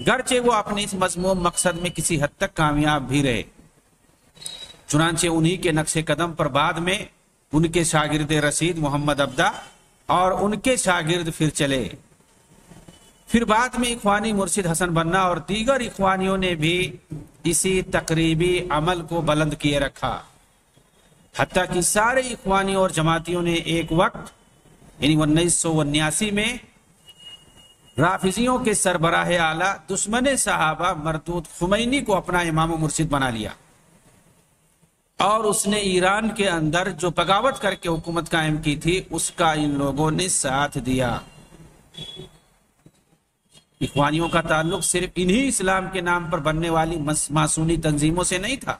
گرچہ وہ اپنے اس مذموم مقصد میں کسی حد تک کامیاب بھی رہے۔ چنانچہ انہی کے نقش قدم پر بعد میں ان کے شاگرد رشید محمد عبدہ اور ان کے شاگرد پھر چلے۔ پھر بعد میں اخوانی مرشد حسن بنہ اور دیگر اخوانیوں نے بھی اسی تقریبی عمل کو بلند کیے رکھا، حتیٰ کہ سارے اخوانیوں اور جماعتیوں نے ایک وقت یعنی 1979 میں رافضیوں کے سربراہ اعلیٰ دشمن صحابہ مردود خمینی کو اپنا امام و مرشد بنا لیا، اور اس نے ایران کے اندر جو بغاوت کر کے حکومت قائم کی تھی اس کا ان لوگوں نے ساتھ دیا۔ اخوانیوں کا تعلق صرف انہی اسلام کے نام پر بننے والی ماسونی تنظیموں سے نہیں تھا،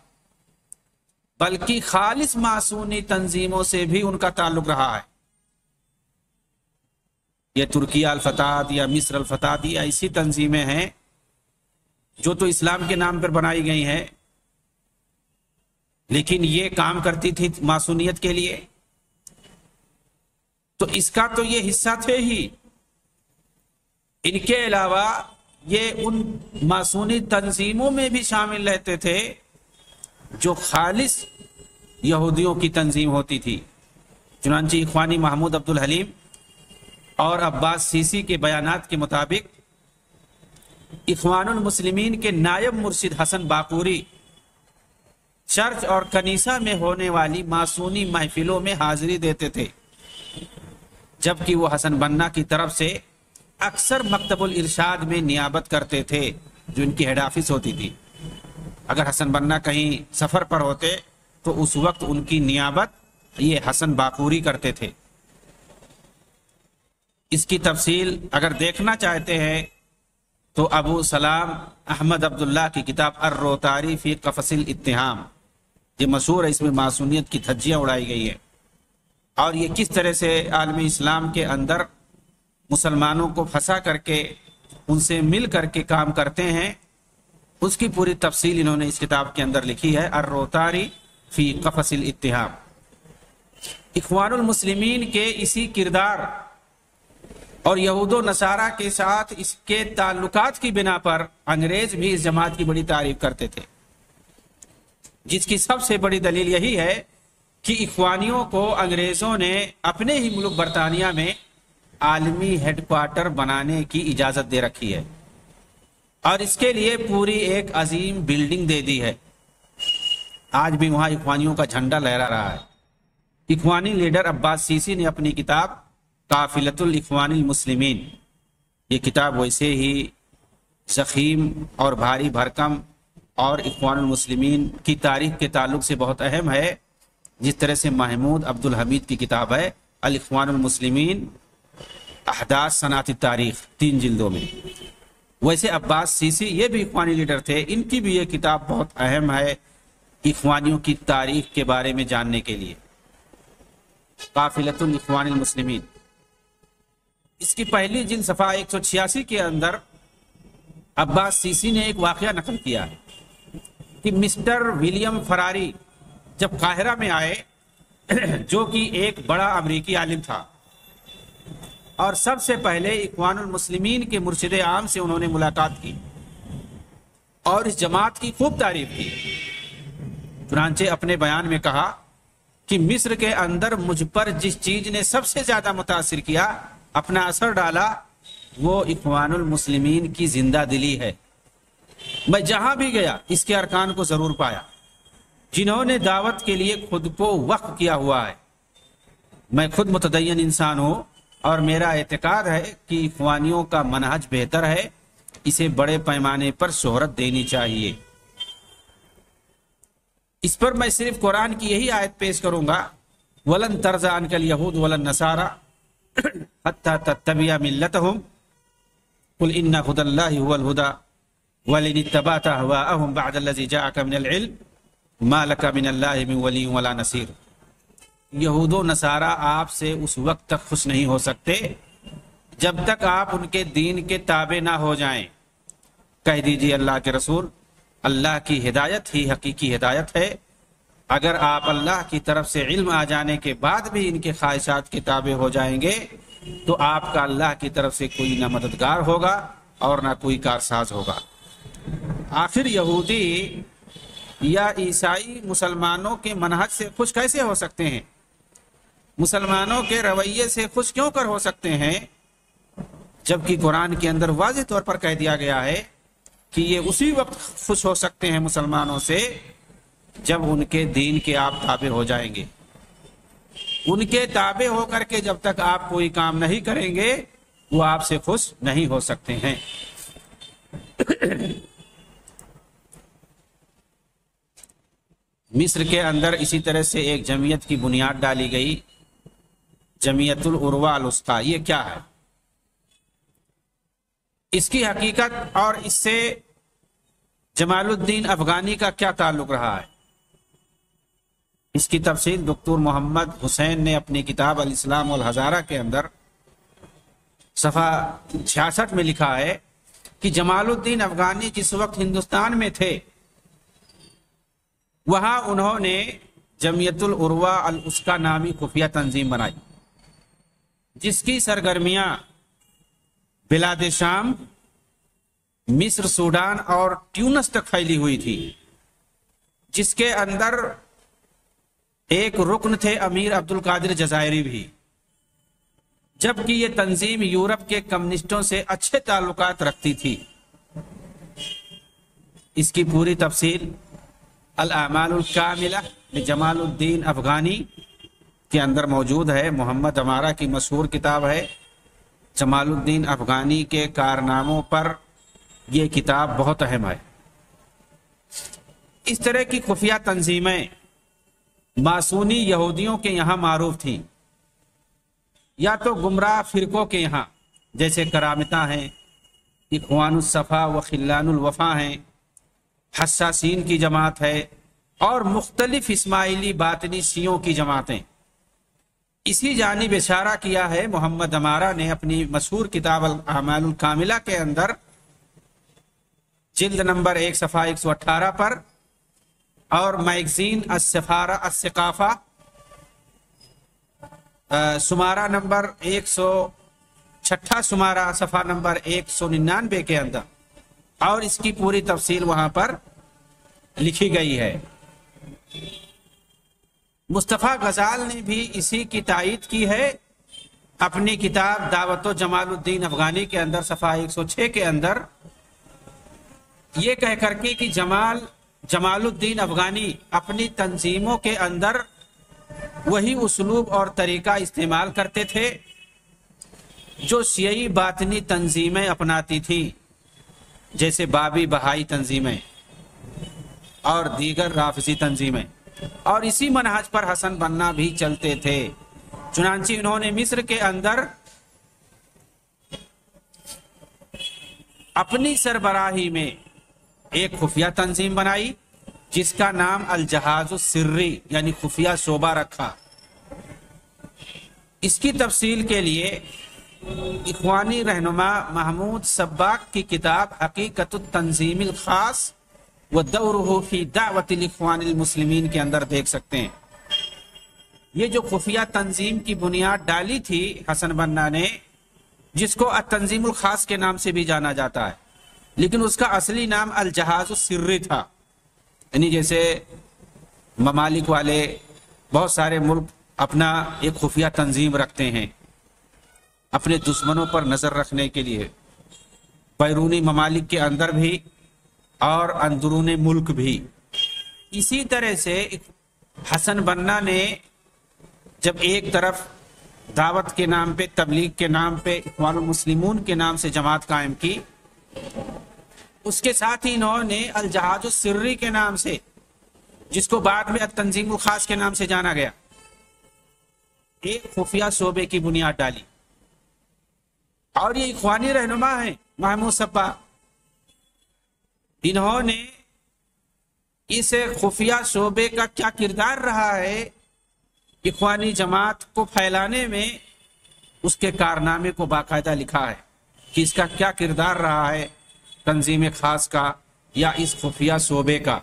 بلکہ خالص ماسونی تنظیموں سے بھی ان کا تعلق رہا ہے۔ یہ ترکیہ الفتح یا مصر الفتح یا ایسی تنظیمیں ہیں جو تو اسلام کے نام پر بنائی گئی ہیں، لیکن یہ کام کرتی تھی ماسونیت کے لیے، تو اس کا تو یہ حصہ تھے ہی۔ ان کے علاوہ یہ ان ماسونی تنظیموں میں بھی شامل رہتے تھے جو خالص یہودیوں کی تنظیم ہوتی تھی۔ چنانچہ اخوانی محمود عبد الحلیم اور عباس سیسی کے بیانات کے مطابق اخوان المسلمین کے نائب مرشد حسن باقوری چرچ اور کنیسہ میں ہونے والی ماسونی محفلوں میں حاضری دیتے تھے، جبکہ وہ حسن بنہ کی طرف سے اکثر مکتب الارشاد میں نیابت کرتے تھے جو ان کی ہیڈ آفس ہوتی تھی۔ اگر حسن بنہ کہیں سفر پر ہوتے تو اس وقت ان کی نیابت یہ حسن باقوری کرتے تھے۔ اس کی تفصیل اگر دیکھنا چاہتے ہیں تو ابو سلام احمد عبداللہ کی کتاب الروتاری فی قفص الاتہام، یہ مشہور ہے، اس میں ماسونیت کی دھجیاں اڑائی گئی ہیں، اور یہ کس طرح سے عالم اسلام کے اندر مسلمانوں کو پھنسا کر کے ان سے مل کر کے کام کرتے ہیں، اس کی پوری تفصیل انہوں نے اس کتاب کے اندر لکھی ہے، الروتاری فی قفص الاتہام۔ اخوان المسلمین کے اسی کردار اور یہود و نصارہ کے ساتھ اس کے تعلقات کی بنا پر انگریز بھی اس جماعت کی بڑی تعریف کرتے تھے، جس کی سب سے بڑی دلیل یہی ہے کہ اخوانیوں کو انگریزوں نے اپنے ہی ملک برطانیہ میں عالمی ہیڈ کوارٹر بنانے کی اجازت دے رکھی ہے، اور اس کے لیے پوری ایک عظیم بلڈنگ دے دی ہے۔ آج بھی وہاں اخوانیوں کا جھنڈا لہرا رہا ہے۔ اخوانی لیڈر عباس سیسی نے اپنی کتاب قافلۃ الاخوان المسلمین، یہ کتاب ویسے ہی ضخیم اور بھاری بھرکم اور اخوان المسلمین کی تاریخ کے تعلق سے بہت اہم ہے، جس طرح سے محمود عبد الحمید کی کتاب ہے الاخوان المسلمین احداث صنعت تاریخ، 3 جلدوں میں۔ ویسے عباس سیسی یہ بھی اخوانی لیڈر تھے، ان کی بھی یہ کتاب بہت اہم ہے اخوانیوں کی تاریخ کے بارے میں جاننے کے لیے، قافلۃ الاخوان المسلمین۔ اس کی پہلی جلد صفحہ 186 کے اندر عباس سیسی نے ایک واقعہ نقل کیا ہے کہ مسٹر ولیم فراری جب قاہرہ میں آئے، جو کہ ایک بڑا امریکی عالم تھا، اور سب سے پہلے اخوان المسلمین کے مرشد عام سے انہوں نے ملاقات کی اور اس جماعت کی خوب تعریف کی۔ چنانچہ اپنے بیان میں کہا کہ مصر کے اندر مجھ پر جس چیز نے سب سے زیادہ متاثر کیا، اپنا اثر ڈالا، وہ اخوان المسلمین کی زندہ دلی ہے۔ میں جہاں بھی گیا اس کے ارکان کو ضرور پایا، جنہوں نے دعوت کے لیے خود کو وقف کیا ہوا ہے۔ میں خود متدین انسان ہوں اور میرا اعتقاد ہے کہ اخوانیوں کا منہج بہتر ہے، اسے بڑے پیمانے پر شہرت دینی چاہیے۔ اس پر میں صرف قرآن کی یہی آیت پیش کروں گا، وَلَن تَرْضَ عَنْكَ الْيَهُودُ وَلَا النَّصَارَى حَتَّى تَتَّبِعَ مِلَّتَهُمْ قُلْ إِنَّ هُدَى اللَّهِ هُوَ الْهُدَى وَلَئِنِ اتَّبَعْتَ أَهْوَاءَهُمْ بَعْدَ الَّذِي جَاءَكَ مِنَ الْعِلْمِ مَا لَكَ مِنَ اللَّهِ مِنْ وَلِيٍّ وَلَا نَصِيرٍ۔ یہود و نصارہ آپ سے اس وقت تک خوش نہیں ہو سکتے جب تک آپ ان کے دین کے تابع نہ ہو جائیں۔ کہہ دیجئے اللہ کے رسول، اللہ کی ہدایت ہی حقیقی ہدایت ہے۔ اگر آپ اللہ کی طرف سے علم آ جانے کے بعد بھی ان کے خواہشات کے تابع ہو جائیں گے تو آپ کا اللہ کی طرف سے کوئی نہ مددگار ہوگا اور نہ کوئی کارساز ہوگا۔ آخر یہودی یا عیسائی مسلمانوں کے منہج سے خوش کیسے ہو سکتے ہیں؟ مسلمانوں کے رویے سے خوش کیوں کر ہو سکتے ہیں، جبکہ قرآن کے اندر واضح طور پر کہہ دیا گیا ہے کہ یہ اسی وقت خوش ہو سکتے ہیں مسلمانوں سے جب ان کے دین کے آپ تابع ہو جائیں گے۔ ان کے تابع ہو کر کے جب تک آپ کوئی کام نہیں کریں گے وہ آپ سے خوش نہیں ہو سکتے ہیں۔ مصر کے اندر اسی طرح سے ایک جمعیت کی بنیاد ڈالی گئی، جمعیت العروہ الوثقی۔ یہ کیا ہے، اس کی حقیقت اور اس سے جمال الدین افغانی کا کیا تعلق رہا ہے، اس کی تفصیل دکتور محمد حسین نے اپنی کتاب الاسلام والحضارہ کے اندر صفحہ 66 میں لکھا ہے کہ جمال الدین افغانی جس وقت ہندوستان میں تھے وہاں انہوں نے جمعیت العروہ الوثقی نامی خفیہ تنظیم بنائی، جس کی سرگرمیاں بلاد شام، مصر، سوڈان اور ٹیونس تک پھیلی ہوئی تھی، جس کے اندر ایک رکن تھے امیر عبد القادر جزائری بھی، جبکہ یہ تنظیم یورپ کے کمیونسٹوں سے اچھے تعلقات رکھتی تھی۔ اس کی پوری تفصیل الاعمال الکاملہ لجمال الدین افغانی کے اندر موجود ہے۔ محمد امارہ کی مشہور کتاب ہے جمال الدین افغانی کے کارناموں پر، یہ کتاب بہت اہم ہے۔ اس طرح کی خفیہ تنظیمیں ماسونی یہودیوں کے یہاں معروف تھیں، یا تو گمراہ فرقوں کے یہاں جیسے کرامتہ ہیں، اخوان الصفا و خلان الوفا ہیں، حساسین کی جماعت ہے، اور مختلف اسماعیلی باطنی شیعوں کی جماعتیں۔ اسی جانب اشارہ کیا ہے محمد امارہ نے اپنی مشہور کتاب الاعمال الکاملہ کے اندر جلد نمبر 1 صفحہ 118 پر، اور میگزین السفارہ الثقافہ شمارہ نمبر 106 شمارہ صفحہ نمبر 199 کے اندر، اور اس کی پوری تفصیل وہاں پر لکھی گئی ہے۔ مصطفیٰ غزال نے بھی اسی کی تائید کی ہے اپنی کتاب دعوت و جمال الدین افغانی کے اندر صفحہ 106 کے اندر، یہ کہہ کر کے کہ جمال الدین افغانی اپنی تنظیموں کے اندر وہی اسلوب اور طریقہ استعمال کرتے تھے جو شیعی باطنی تنظیمیں اپناتی تھیں، جیسے بابی بہائی تنظیمیں اور دیگر رافضی تنظیمیں، اور اسی منہج پر حسن بنا بھی چلتے تھے۔ چنانچہ انہوں نے مصر کے اندر اپنی سربراہی میں ایک خفیہ تنظیم بنائی جس کا نام الجہاز السری یعنی خفیہ شعبہ رکھا۔ اس کی تفصیل کے لیے اخوانی رہنما محمود سباق کی کتاب حقیقت التنظیم الخاص ودورہ فی دعوت الاخوان المسلمین کے اندر دیکھ سکتے ہیں۔ یہ جو خفیہ تنظیم کی بنیاد ڈالی تھی حسن بنا نے، جس کو التنظیم الخاص کے نام سے بھی جانا جاتا ہے، لیکن اس کا اصلی نام الجہاز السری تھا، یعنی جیسے ممالک والے بہت سارے ملک اپنا ایک خفیہ تنظیم رکھتے ہیں اپنے دشمنوں پر نظر رکھنے کے لیے، بیرونی ممالک کے اندر بھی اور اندرون ملک بھی۔ اسی طرح سے حسن بنا نے جب ایک طرف دعوت کے نام پہ، تبلیغ کے نام پہ، اخوان المسلمون کے نام سے جماعت قائم کی، اس کے ساتھ ہی انہوں نے الجہاز السری کے نام سے، جس کو بعد میں التنظیم الخاص کے نام سے جانا گیا، ایک خفیہ شعبے کی بنیاد ڈالی۔ اور یہ اخوانی رہنما ہیں محمود سباق، انہوں نے اس خفیہ شعبے کا کیا کردار رہا ہے اخوانی جماعت کو پھیلانے میں، اس کے کارنامے کو باقاعدہ لکھا ہے کہ اس کا کیا کردار رہا ہے تنظیم خاص کا یا اس خفیہ شعبے کا۔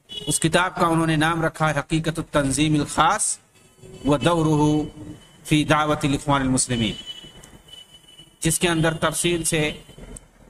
اس کتاب کا انہوں نے نام رکھا ہے حقیقت التنظیم الخاص ودورہ فی دعوت الاخوان المسلمین، جس کے اندر تفصیل سے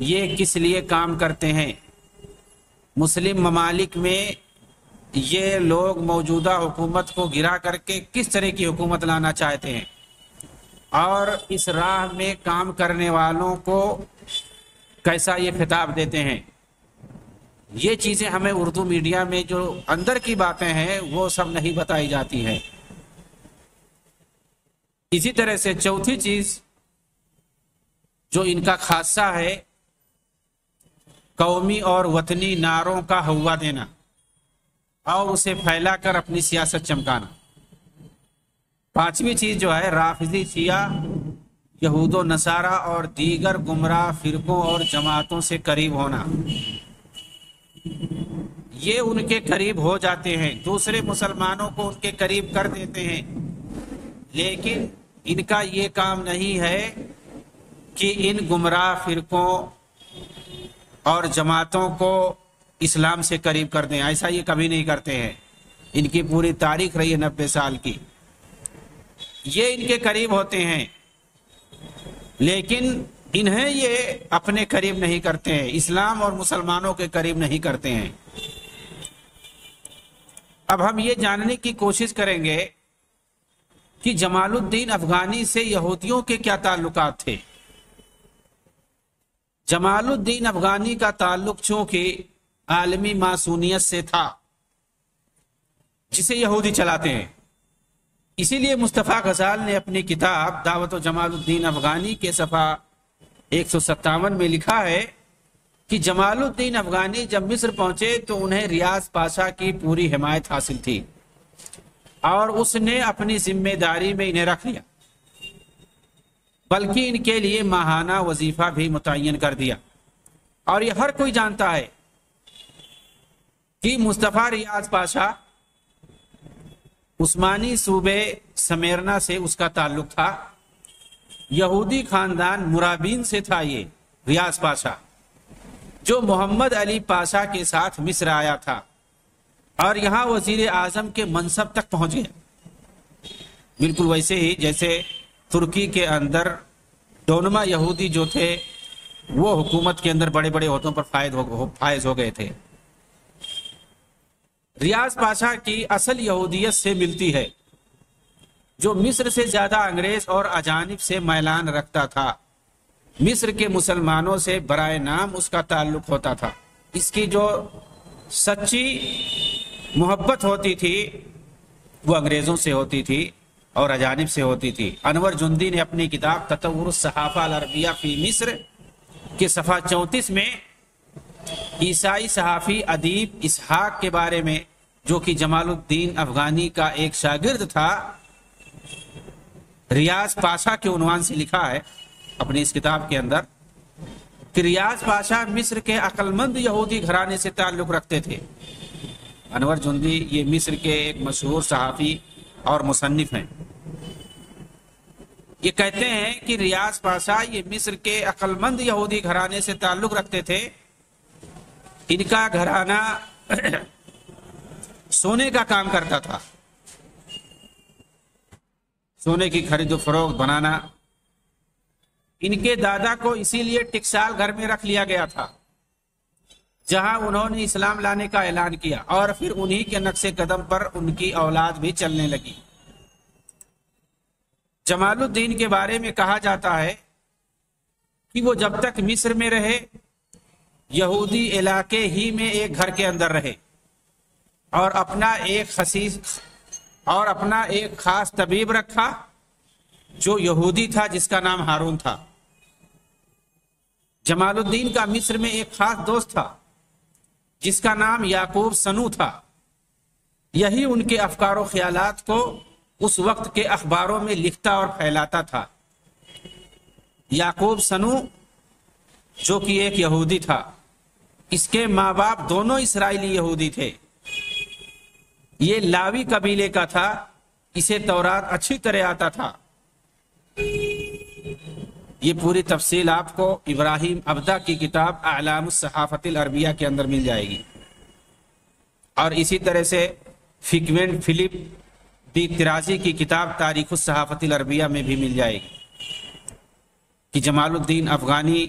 یہ کس لیے کام کرتے ہیں، مسلم ممالک میں یہ لوگ موجودہ حکومت کو گرا کر کے کس طرح کی حکومت لانا چاہتے ہیں، اور اس راہ میں کام کرنے والوں کو کیسا یہ خطاب دیتے ہیں۔ یہ چیزیں ہمیں اردو میڈیا میں جو اندر کی باتیں ہیں وہ سب نہیں بتائی جاتی ہیں۔ اسی طرح سے چوتھی چیز جو ان کا خاصہ ہے، قومی اور وطنی نعروں کا ہوا دینا اور اسے پھیلا کر اپنی سیاست چمکانا۔ پانچویں چیز جو ہے، رافضی شیعہ یہود و نصارہ اور دیگر گمراہ فرقوں اور جماعتوں سے قریب ہونا۔ یہ ان کے قریب ہو جاتے ہیں، دوسرے مسلمانوں کو ان کے قریب کر دیتے ہیں، لیکن ان کا یہ کام نہیں ہے کہ ان گمراہ فرقوں اور جماعتوں کو اسلام سے قریب کر دیں، ایسا یہ کبھی نہیں کرتے ہیں۔ ان کی پوری تاریخ رہی ہے 90 سال کی، یہ ان کے قریب ہوتے ہیں لیکن انہیں یہ اپنے قریب نہیں کرتے ہیں، اسلام اور مسلمانوں کے قریب نہیں کرتے ہیں۔ اب ہم یہ جاننے کی کوشش کریں گے کہ جمال الدین افغانی سے یہودیوں کے کیا تعلقات تھے۔ جمال الدین افغانی کا تعلق چونکہ عالمی ماسونیت سے تھا جسے یہودی چلاتے ہیں، اسی لیے مصطفیٰ غزال نے اپنی کتاب دعوت و جمال الدین افغانی کے صفحہ 157 میں لکھا ہے کہ جمال الدین افغانی جب مصر پہنچے تو انہیں ریاض پاشا کی پوری حمایت حاصل تھی اور اس نے اپنی ذمہ داری میں انہیں رکھ لیا، بلکہ ان کے لیے ماہانہ وظیفہ بھی متعین کر دیا۔ اور یہ ہر کوئی جانتا ہے کہ مصطفیٰ ریاض پاشا عثمانی صوبے سمیرنا سے اس کا تعلق تھا، یہودی خاندان مرابین سے تھا یہ ریاض پاشا، جو محمد علی پاشا کے ساتھ مصر آیا تھا اور یہاں وزیر اعظم کے منصب تک پہنچ گیا۔ بالکل ویسے ہی جیسے ترکی کے اندر ڈونما یہودی جو تھے وہ حکومت کے اندر بڑے بڑے عہدوں پر فائز ہو گئے تھے۔ ریاض پاشا کی اصل یہودیت سے ملتی ہے، جو مصر سے زیادہ انگریز اور اجانب سے میلان رکھتا تھا۔ مصر کے مسلمانوں سے برائے نام اس کا تعلق ہوتا تھا، اس کی جو سچی محبت ہوتی تھی وہ انگریزوں سے ہوتی تھی اور اجانب سے ہوتی تھی۔ انور جندی نے اپنی کتاب تطور الصحافہ العربیہ فی مصر کے صفحہ 34 میں عیسائی صحافی ادیب اسحاق کے بارے میں، جو کہ جمال الدین افغانی کا ایک شاگرد تھا، ریاض پاشا کے عنوان سے لکھا ہے اپنی اس کتاب کے اندر کہ ریاض پاشا مصر کے عقل مند یہودی گھرانے سے تعلق رکھتے تھے۔ انور جندی یہ مصر کے ایک مشہور صحافی اور مصنف ہیں۔ یہ کہتے ہیں کہ ریاض پاشا یہ مصر کے عقل مند یہودی گھرانے سے تعلق رکھتے تھے۔ ان کا گھرانہ سونے کا کام کرتا تھا، سونے کی خرید و فروخت بنانا۔ ان کے دادا کو اسی لیے ٹکسال گھر میں رکھ لیا گیا تھا جہاں انہوں نے اسلام لانے کا اعلان کیا، اور پھر انہی کے نقش قدم پر ان کی اولاد بھی چلنے لگی۔ جمال الدین کے بارے میں کہا جاتا ہے کہ وہ جب تک مصر میں رہے یہودی علاقے ہی میں ایک گھر کے اندر رہے اور اپنا ایک خاص طبیب رکھا جو یہودی تھا، جس کا نام ہارون تھا۔ جمال الدین کا مصر میں ایک خاص دوست تھا جس کا نام یعقوب سنو تھا، یہی ان کے افکار و خیالات کو اس وقت کے اخباروں میں لکھتا اور پھیلاتا تھا۔ یعقوب سنو جو کہ ایک یہودی تھا، اس کے ماں باپ دونوں اسرائیلی یہودی تھے، یہ لاوی قبیلے کا تھا، اسے تورات اچھی طرح آتا تھا۔ یہ پوری تفصیل آپ کو ابراہیم ابدا کی کتاب اعلام الصحافۃ العربیہ کے اندر مل جائے گی، اور اسی طرح سے فیکوینٹ فلپ دی ترازی کی کتاب تاریخ الصحافۃ العربیہ میں بھی مل جائے گی کہ جمال الدین افغانی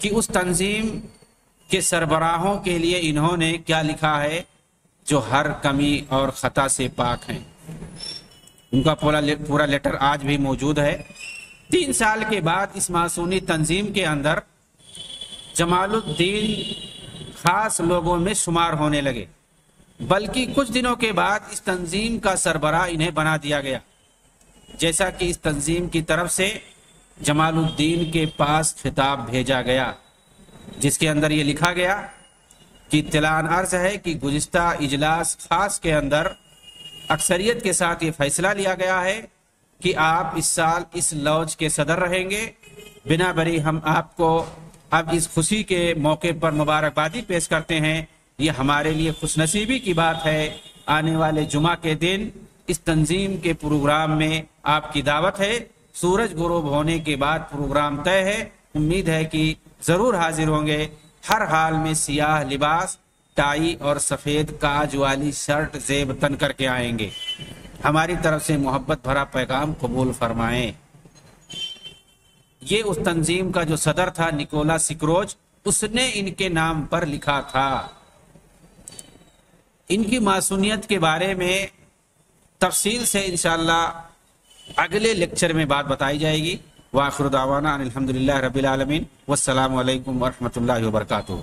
کہ اس تنظیم کے سربراہوں کے لیے انہوں نے کیا لکھا ہے جو ہر کمی اور خطا سے پاک ہیں۔ ان کا پورا لیٹر آج بھی موجود ہے۔ 3 سال کے بعد اس معصونی تنظیم کے اندر جمال الدین خاص لوگوں میں شمار ہونے لگے، بلکہ کچھ دنوں کے بعد اس تنظیم کا سربراہ انہیں بنا دیا گیا، جیسا کہ اس تنظیم کی طرف سے جمال الدین کے پاس خطاب بھیجا گیا، جس کے اندر یہ لکھا گیا کہ اطلاع عرض ہے کہ گزشتہ اجلاس خاص کے اندر اکثریت کے ساتھ یہ فیصلہ لیا گیا ہے کہ آپ اس سال اس لوج کے صدر رہیں گے۔ بنا بری ہم آپ کو اب اس خوشی کے موقع پر مبارکبادی پیش کرتے ہیں۔ یہ ہمارے لیے خوش نصیبی کی بات ہے۔ آنے والے جمعہ کے دن اس تنظیم کے پروگرام میں آپ کی دعوت ہے۔ سورج غروب ہونے کے بعد پروگرام طے ہے۔ امید ہے کہ ضرور حاضر ہوں گے۔ ہر حال میں سیاہ لباس، ٹائی اور سفید کاج والی شرٹ زیب تن کر کے آئیں گے۔ ہماری طرف سے محبت بھرا پیغام قبول فرمائیں۔ یہ اس تنظیم کا جو صدر تھا نکولا سکروج، اس نے ان کے نام پر لکھا تھا۔ ان کی معصونیت کے بارے میں تفصیل سے انشاءاللہ اگلے لیکچر میں بات بتائی جائے گی۔ وآخر دعوانا ان الحمدللہ رب العالمین، والسلام علیکم ورحمۃ اللہ وبرکاتہ۔